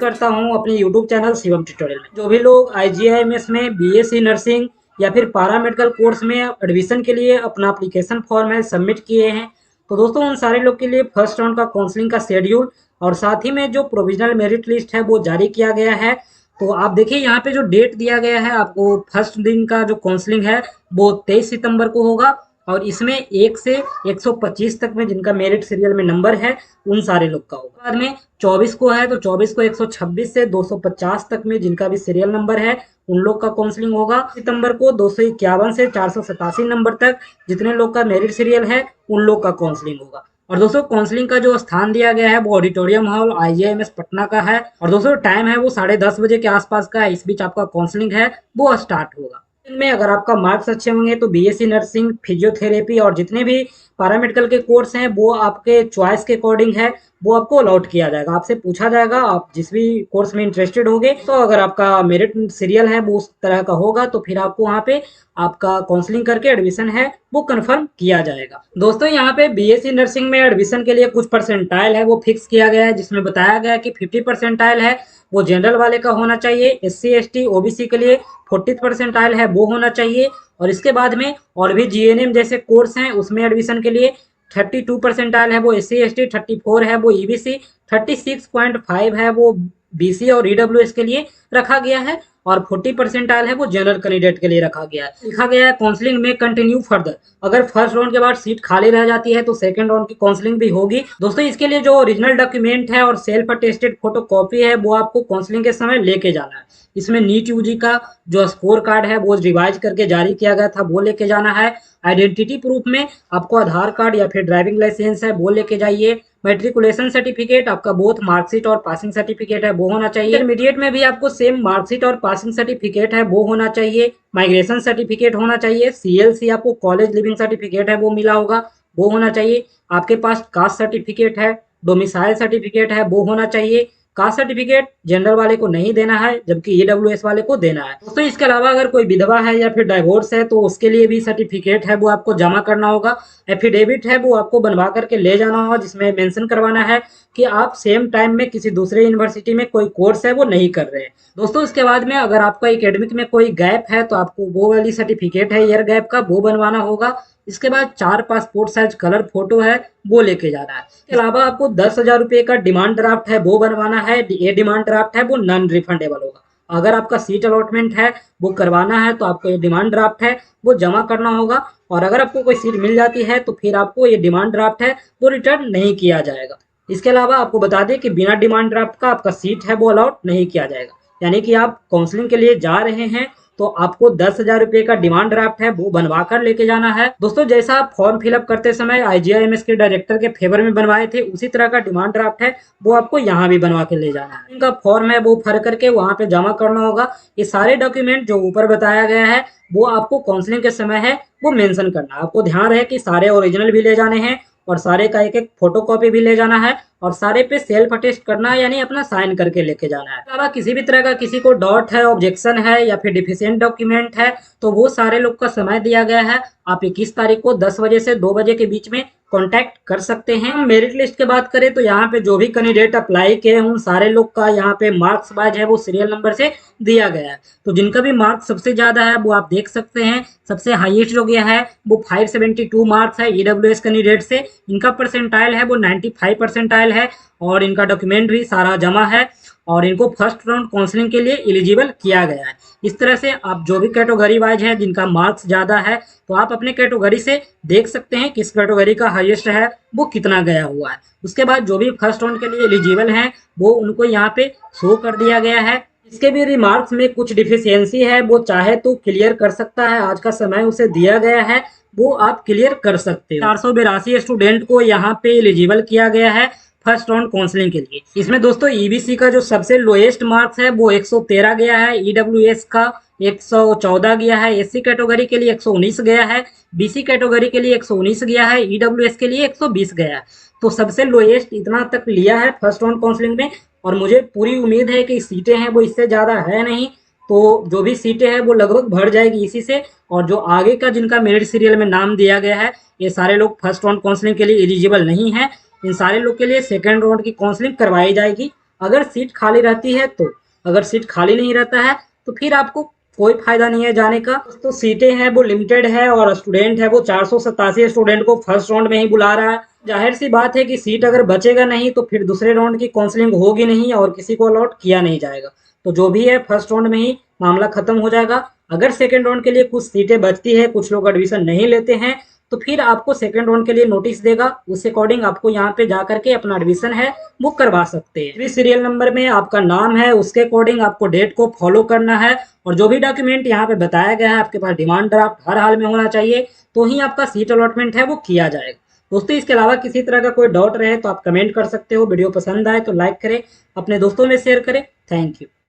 करता हूं अपने यूट्यूब चैनल शिवम ट्यूटोरियल में। जो भी लोग आईजीआईएमएस में बीएससी नर्सिंग या फिर पैरामेडिकल कोर्स में एडमिशन के लिए अपना एप्लीकेशन फॉर्म है सबमिट किए हैं, तो दोस्तों उन सारे लोग के लिए फर्स्ट राउंड का काउंसलिंग का शेड्यूल और साथ ही में जो प्रोविजनल मेरिट लिस्ट है वो जारी किया गया है। तो आप देखिए यहाँ पे जो डेट दिया गया है आपको, फर्स्ट दिन का जो काउंसलिंग है वो 23 सितंबर को होगा और इसमें 1 से 125 तक में जिनका मेरिट सीरियल में नंबर है उन सारे लोग का होगा। बाद में 24 को है तो 24 को 126 से 250 तक में जिनका भी सीरियल नंबर है उन लोग का काउंसलिंग होगा। सितंबर को 251 से 487 नंबर तक जितने लोग का मेरिट सीरियल है उन लोग का काउंसलिंग होगा। और दोस्तों काउंसलिंग का जो स्थान दिया गया है वो ऑडिटोरियम हॉल आईजीआईएमएस पटना का है और दोस्तों टाइम है वो 10:30 बजे के आसपास का है। इस बीच आपका काउंसलिंग है वो स्टार्ट होगा। इनमें अगर आपका मार्क्स अच्छे होंगे तो बीएससी नर्सिंग, फिजियोथेरेपी और जितने भी पैरामेडिकल के कोर्स हैं वो आपके चॉइस के अकॉर्डिंग है, वो आपको अलॉट किया जाएगा। आपसे पूछा जाएगा आप जिस भी कोर्स में इंटरेस्टेड होगे, तो अगर आपका मेरिट सीरियल है वो उस तरह का होगा तो फिर आपको वहाँ पे आपका काउंसलिंग करके एडमिशन है वो कंफर्म किया जाएगा। दोस्तों यहाँ पे बीएससी नर्सिंग में एडमिशन के लिए कुछ परसेंटाइल है वो फिक्स किया गया है, जिसमें बताया गया है कि 50 परसेंटाइल है वो जनरल वाले का होना चाहिए, एससी एसटी ओबीसी के लिए 40 परसेंटाइल है वो होना चाहिए। और इसके बाद में और भी जीएनएम जैसे कोर्स हैं उसमें एडमिशन के लिए 32 परसेंटाइल है वो एससी एसटी, 34 है वो ईबीसी, 36.5 है वो बीसी और ईडब्ल्यूएस के लिए रखा गया है और 40 परसेंटाइल है वो जनरल कैंडिडेट के लिए रखा गया है। लिखा गया है काउंसलिंग में कंटिन्यू फर्दर, अगर फर्स्ट राउंड के बाद सीट खाली रह जाती है तो सेकंड राउंड की काउंसलिंग भी होगी। दोस्तों इसके लिए जो ओरिजिनल डॉक्यूमेंट है और सेल्फ अटेस्टेड फोटो कॉपी है वो आपको काउंसलिंग के समय लेके जाना है। इसमें नीट यूजी का जो स्कोर कार्ड है वो रिवाइज करके जारी किया गया था वो लेके जाना है। आइडेंटिटी प्रूफ में आपको आधार कार्ड या फिर ड्राइविंग लाइसेंस है वो लेके जाइए। मैट्रिकुलेशन सर्टिफिकेट आपका बोथ मार्कशीट और पासिंग सर्टिफिकेट है वो होना चाहिए। इंटरमीडिएट में भी आपको सेम मार्कशीट और पासिंग सर्टिफिकेट है वो होना चाहिए। माइग्रेशन सर्टिफिकेट होना चाहिए। सीएलसी आपको कॉलेज लिविंग सर्टिफिकेट है वो मिला होगा वो होना चाहिए। आपके पास कास्ट सर्टिफिकेट है, डोमिसाइल सर्टिफिकेट है वो होना चाहिए। कास्ट सर्टिफिकेट जनरल वाले को नहीं देना है जबकि ईडब्ल्यूएस वाले को देना है। दोस्तों इसके अलावा अगर कोई विधवा है या फिर डाइवोर्स है तो उसके लिए भी सर्टिफिकेट है वो आपको जमा करना होगा। एफिडेविट है वो आपको बनवा करके ले जाना होगा जिसमें मेंशन करवाना है कि आप सेम टाइम में किसी दूसरे यूनिवर्सिटी में कोई कोर्स है वो नहीं कर रहे हैं। दोस्तों इसके बाद में अगर आपका एकेडमिक में कोई गैप है तो आपको वो वाली सर्टिफिकेट है ईयर गैप का वो बनवाना होगा। इसके बाद 4 पासपोर्ट साइज कलर फोटो है वो लेके जाना है। इसके अलावा आपको 10,000 रुपये का डिमांड ड्राफ्ट है वो बनवाना है। ये डिमांड ड्राफ्ट है वो नॉन रिफंडेबल होगा। अगर आपका सीट अलॉटमेंट है वो करवाना है तो आपको ये डिमांड ड्राफ्ट है वो जमा करना होगा और अगर आपको कोई सीट मिल जाती है तो फिर आपको ये डिमांड ड्राफ्ट है वो रिटर्न नहीं किया जाएगा। इसके अलावा आपको बता दें कि बिना डिमांड ड्राफ्ट का आपका सीट है वो अलॉट नहीं किया जाएगा। यानी कि आप काउंसलिंग के लिए जा रहे हैं तो आपको 10,000 रुपये का डिमांड ड्राफ्ट है वो बनवा कर लेके जाना है। दोस्तों जैसा आप फॉर्म फिलअप करते समय आईजीआईएमएस के डायरेक्टर के फेवर में बनवाए थे उसी तरह का डिमांड ड्राफ्ट है वो आपको यहाँ भी बनवा के ले जाना है। इनका फॉर्म है वो भर करके वहाँ पे जमा करना होगा। ये सारे डॉक्यूमेंट जो ऊपर बताया गया है वो आपको काउंसलिंग के समय है वो मेंशन करना है। आपको ध्यान रहे कि सारे ओरिजिनल भी ले जाने हैं और सारे का एक एक फोटो कॉपी भी ले जाना है और सारे पे सेल्फ अटेस्ट करना है यानी अपना साइन करके लेके जाना है। अलावा किसी भी तरह का किसी को डाउट है, ऑब्जेक्शन है या फिर डिफिशिएंट डॉक्यूमेंट है तो वो सारे लोग का समय दिया गया है। आप 21 तारीख को 10 बजे से 2 बजे के बीच में कांटेक्ट कर सकते हैं। हम मेरिट लिस्ट की बात करें तो यहाँ पे जो भी कैंडिडेट अप्लाई किए हैं उन सारे लोग का यहाँ पे मार्क्स वाइज है वो सीरियल नंबर से दिया गया है। तो जिनका भी मार्क्स सबसे ज्यादा है वो आप देख सकते हैं। सबसे हाईएस्ट जो गया है वो 572 मार्क्स है ईडब्ल्यूएस कैंडिडेट से। इनका परसेंटाइल है वो 95 परसेंटाइल है और इनका डॉक्यूमेंट भी सारा जमा है और इनको फर्स्ट राउंड काउंसलिंग के लिए एलिजिबल किया गया है। इस तरह से आप जो भी कैटेगरी वाइज है जिनका मार्क्स ज़्यादा है तो आप अपने कैटेगरी से देख सकते हैं किस कैटेगरी का हाईएस्ट है वो कितना गया हुआ है। उसके बाद जो भी फर्स्ट राउंड के लिए एलिजिबल हैं वो उनको यहाँ पे शो कर दिया गया है। इसके भी रिमार्क्स में कुछ डिफिशियंसी है वो चाहे तो क्लियर कर सकता है। आज का समय उसे दिया गया है वो आप क्लियर कर सकते हो। 482 स्टूडेंट को यहाँ पे एलिजिबल किया गया है फर्स्ट राउंड काउंसलिंग के लिए। इसमें दोस्तों ईबीसी का जो सबसे लोएस्ट मार्क्स है वो 113 गया है, ईडब्ल्यूएस का 114 गया है, एससी कैटेगरी के लिए 119 गया है, बीसी कैटेगरी के लिए 119 गया है, ईडब्ल्यूएस के लिए 120 गया है। तो सबसे लोएस्ट इतना तक लिया है फर्स्ट राउंड काउंसलिंग में और मुझे पूरी उम्मीद है कि सीटें हैं वो इससे ज़्यादा है नहीं, तो जो भी सीटें हैं वो लगभग भर जाएगी इसी से। और जो आगे का जिनका मेरिट सीरियल में नाम दिया गया है ये सारे लोग फर्स्ट राउंड काउंसलिंग के लिए एलिजिबल नहीं है। इन सारे लोग के लिए सेकेंड राउंड की काउंसलिंग करवाई जाएगी अगर सीट खाली रहती है तो, अगर सीट खाली नहीं रहता है तो फिर आपको कोई फायदा नहीं है जाने का। तो सीटें हैं वो लिमिटेड है और स्टूडेंट है वो 487 स्टूडेंट को फर्स्ट राउंड में ही बुला रहा है। जाहिर सी बात है कि सीट अगर बचेगा नहीं तो फिर दूसरे राउंड की काउंसलिंग होगी नहीं और किसी को अलॉट किया नहीं जाएगा। तो जो भी है फर्स्ट राउंड में ही मामला खत्म हो जाएगा। अगर सेकेंड राउंड के लिए कुछ सीटें बचती है, कुछ लोग एडमिशन नहीं लेते हैं, तो फिर आपको सेकेंड राउंड के लिए नोटिस देगा, उस अकॉर्डिंग आपको यहाँ पे जा करके अपना एडमिशन है बुक करवा सकते हैं। इस सीरियल नंबर में आपका नाम है, उसके अकॉर्डिंग आपको डेट को फॉलो करना है और जो भी डॉक्यूमेंट यहाँ पे बताया गया है आपके पास डिमांड ड्राफ्ट हर हाल में होना चाहिए, तो ही आपका सीट अलॉटमेंट है वो किया जाएगा। दोस्तों इसके अलावा किसी तरह का कोई डाउट रहे तो आप कमेंट कर सकते हो। वीडियो पसंद आए तो लाइक करें, अपने दोस्तों में शेयर करें। Thank you.